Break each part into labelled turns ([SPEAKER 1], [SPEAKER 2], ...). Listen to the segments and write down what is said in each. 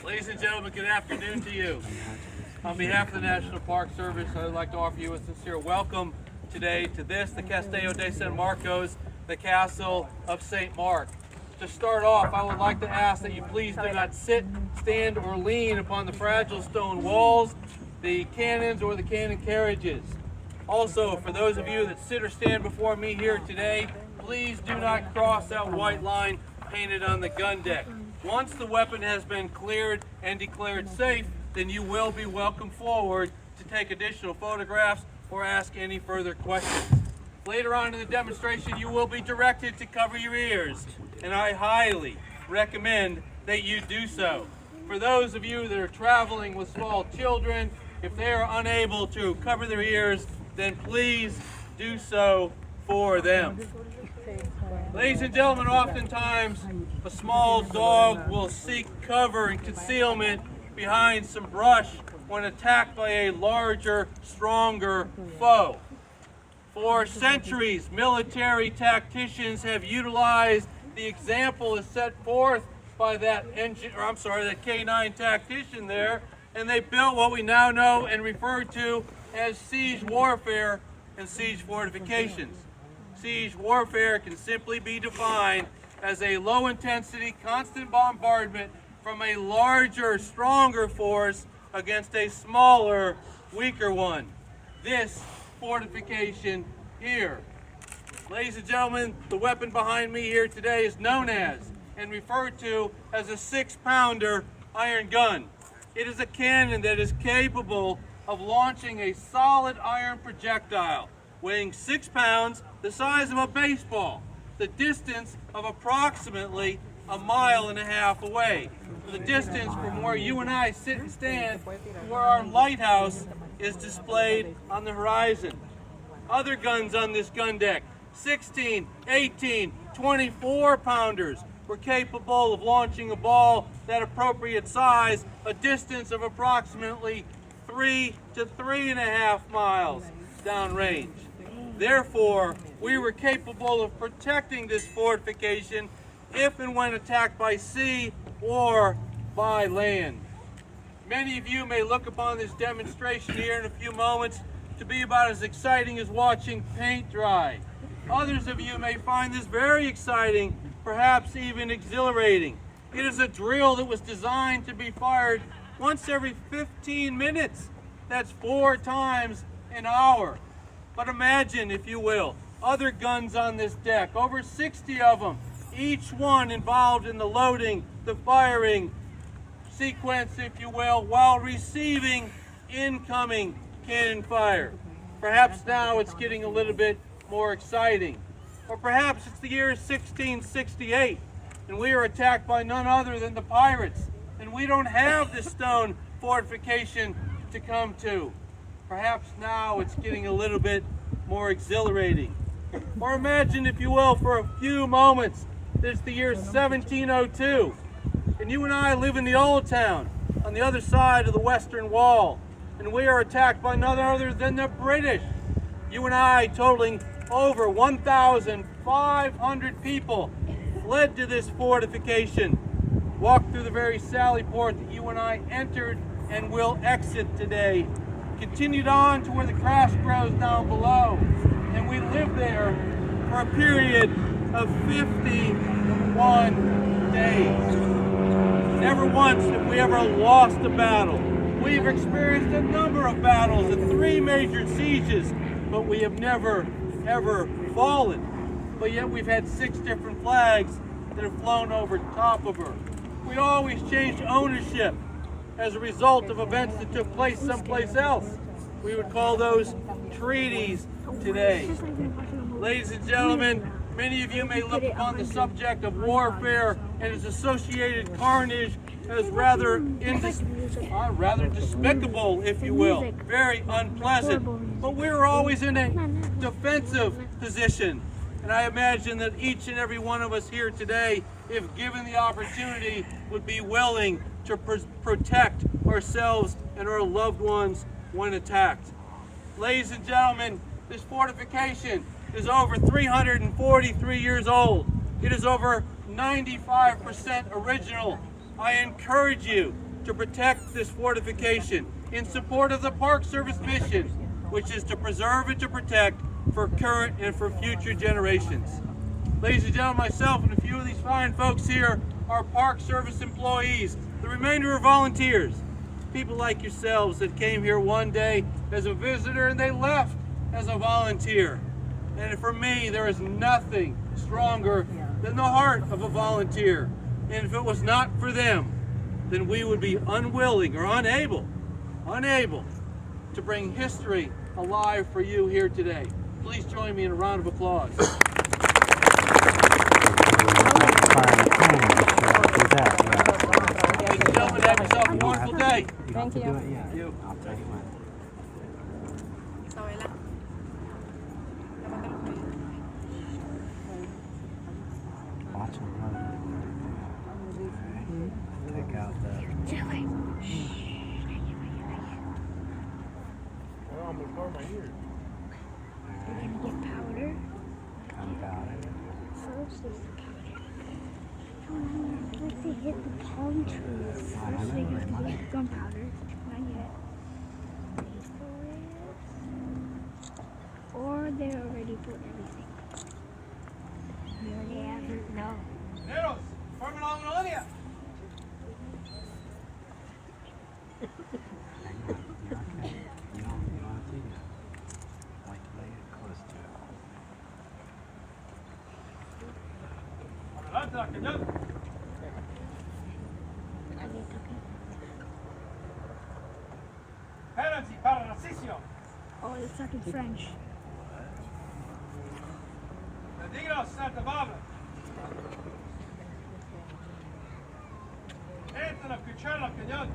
[SPEAKER 1] Ladies and gentlemen, good afternoon to you. On behalf of the National Park Service, I would like to offer you a sincere welcome today to the Castillo de San Marcos, the Castle of St. Mark. To start off, I would like to ask that you please do not sit, stand, or lean upon the fragile stone walls, the cannons, or the cannon carriages. Also, for those of you that sit or stand before me here today, please do not cross that white line painted on the gun deck. Once the weapon has been cleared and declared safe, then you will be welcomed forward to take additional photographs or ask any further questions. Later on in the demonstration, you will be directed to cover your ears, and I highly recommend that you do so. For those of you that are traveling with small children, if they are unable to cover their ears, then please do so for them. Ladies and gentlemen, oftentimes a small dog will seek cover and concealment behind some brush when attacked by a larger, stronger foe. For centuries, military tacticians have utilized the example as set forth by that K9 tactician there, and they built what we now know and refer to as siege warfare and siege fortifications. Siege warfare can simply be defined as a low-intensity, constant bombardment from a larger, stronger force against a smaller, weaker one. This fortification here. Ladies and gentlemen, the weapon behind me here today is known as and referred to as a 6-pounder iron gun. It is a cannon that is capable of launching a solid iron projectile weighing 6 pounds, the size of a baseball, the distance of approximately 1.5 miles away. The distance from where you and I sit and stand to where our lighthouse is displayed on the horizon. Other guns on this gun deck, 16, 18, 24-pounders, were capable of launching a ball that appropriate size, a distance of approximately 3 to 3.5 miles downrange. Therefore, we were capable of protecting this fortification if and when attacked by sea or by land. Many of you may look upon this demonstration here in a few moments to be about as exciting as watching paint dry. Others of you may find this very exciting, perhaps even exhilarating. It is a drill that was designed to be fired once every 15 minutes. That's 4 times an hour. But imagine, if you will, other guns on this deck, over 60 of them, each one involved in the loading, the firing sequence, if you will, while receiving incoming cannon fire. Perhaps now it's getting a little bit more exciting. Or perhaps it's the year 1668, and we are attacked by none other than the pirates, and we don't have this stone fortification to come to. Perhaps now it's getting a little bit more exhilarating. Or imagine, if you will, for a few moments, that it's the year 1702, and you and I live in the Old Town on the other side of the Western Wall, and we are attacked by none other than the British. You and I, totaling over 1,500 people, fled to this fortification, walked through the very sally port that you and I entered and will exit today, continued on to where the grass grows down below, and we lived there for a period of 51 days. Never once have we ever lost a battle. We've experienced a number of battles and 3 major sieges, but we have never, ever fallen. But yet we've had 6 different flags that have flown over top of her. We always changed ownership as a result of events that took place someplace else. We would call those treaties today. Ladies and gentlemen, many of you may look upon the subject of warfare and its associated carnage as rather despicable, if you will, very unpleasant. But we were always in a defensive position. And I imagine that each and every one of us here today, if given the opportunity, would be willing to protect ourselves and our loved ones when attacked. Ladies and gentlemen, this fortification is over 343 years old. It is over 95% original. I encourage you to protect this fortification in support of the Park Service mission, which is to preserve and to protect for current and for future generations. Ladies and gentlemen, myself and a few of these fine folks here are Park Service employees. The remainder are volunteers. People like yourselves that came here one day as a visitor and they left as a volunteer. And for me, there is nothing stronger than the heart of a volunteer. And if it was not for them, then we would be unwilling or unable to bring history alive for you here today. Please join me in a round of applause. Ladies and gentlemen, have yourself a wonderful day.
[SPEAKER 2] Thank you.
[SPEAKER 3] I'll tell you when. Watch them run. Alright. Take out the...
[SPEAKER 2] We're gonna get powder.
[SPEAKER 3] Gunpowder.
[SPEAKER 2] First is the powder. Let's see, hit the palm trees. First they have to get gunpowder. Not yet. Wait for it. Or they already put everything. No, they haven't. No.
[SPEAKER 1] Neros, formen along una línea.
[SPEAKER 3] You don't have to yet. Like to lay it close to it.
[SPEAKER 1] Adelante, la cañón. Penalty para Narcisio.
[SPEAKER 2] Oh, it's talking French.
[SPEAKER 1] Dignos, Santa Barbara. Entra la cuchara al cañón.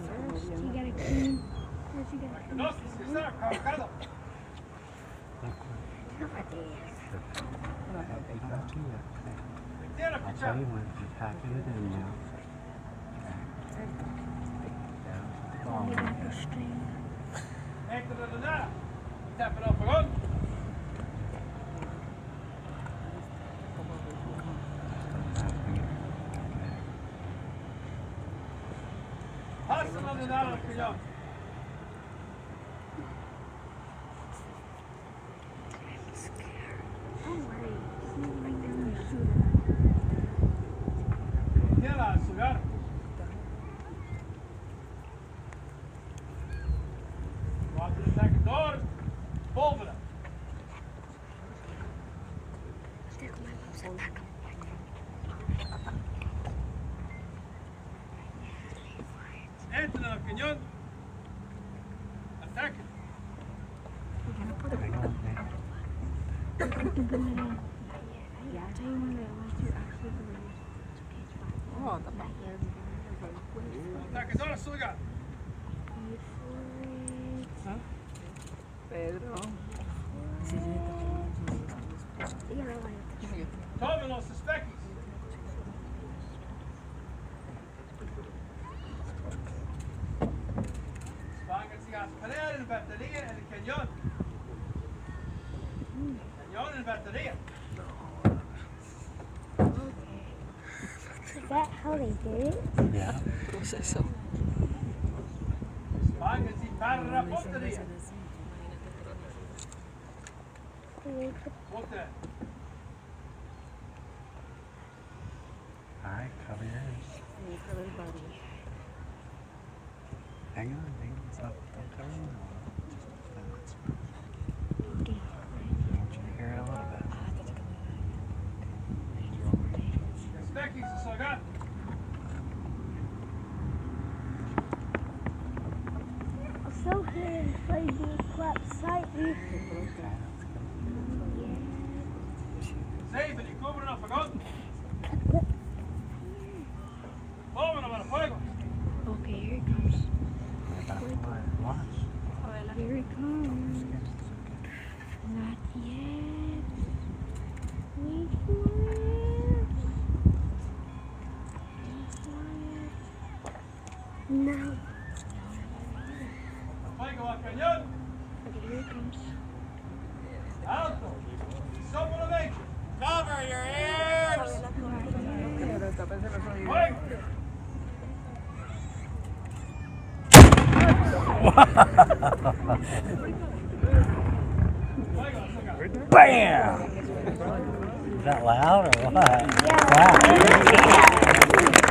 [SPEAKER 2] First, you gotta clean. First, you gotta clean.
[SPEAKER 1] Dos, está cargado.
[SPEAKER 3] You don't have to yet.
[SPEAKER 1] Tiene la
[SPEAKER 3] I'll tell
[SPEAKER 1] cuchara.
[SPEAKER 3] you when. You're packing it in now.
[SPEAKER 2] You got the string.
[SPEAKER 1] Entra la nada. Tap it off again. Pasa la nada al cañón.
[SPEAKER 2] Don't worry. He's right there in the
[SPEAKER 1] Tiene la azúcar. Cuatro de saquador. Pólvora. Entra al cañón. Ataque.
[SPEAKER 2] Yeah, I'll tell you when once you actually believe.
[SPEAKER 1] Atacador azúcar.
[SPEAKER 2] Wait for it.
[SPEAKER 4] Pedro.
[SPEAKER 2] You gotta like.
[SPEAKER 1] Tomen los especies. Pónganse a esperar en batería en el cañón. Cañón en batería.
[SPEAKER 2] Is that how they did it?
[SPEAKER 3] Yeah.
[SPEAKER 4] Proceso.
[SPEAKER 1] Pónganse para la batería. Ponte.
[SPEAKER 3] Alright, cover your ears. Hang on, stop. Don't cover your mouth. I want you to hear it a little bit.
[SPEAKER 1] Especies azúcar.
[SPEAKER 2] So here in Flavor Club slightly.
[SPEAKER 1] Save y cubren el fogón. Pónganlo para el fuego.
[SPEAKER 2] Okay, here it comes.
[SPEAKER 3] Watch.
[SPEAKER 2] Here it comes. Not yet. Wait for it. Now.
[SPEAKER 1] Fuego al cañón.
[SPEAKER 2] Okay, here it comes.
[SPEAKER 1] Alto. Soplo de vento. Cover your ears.
[SPEAKER 4] tápense los oídos.
[SPEAKER 3] Bam! Is that loud or what?
[SPEAKER 2] Yeah.
[SPEAKER 3] Wow.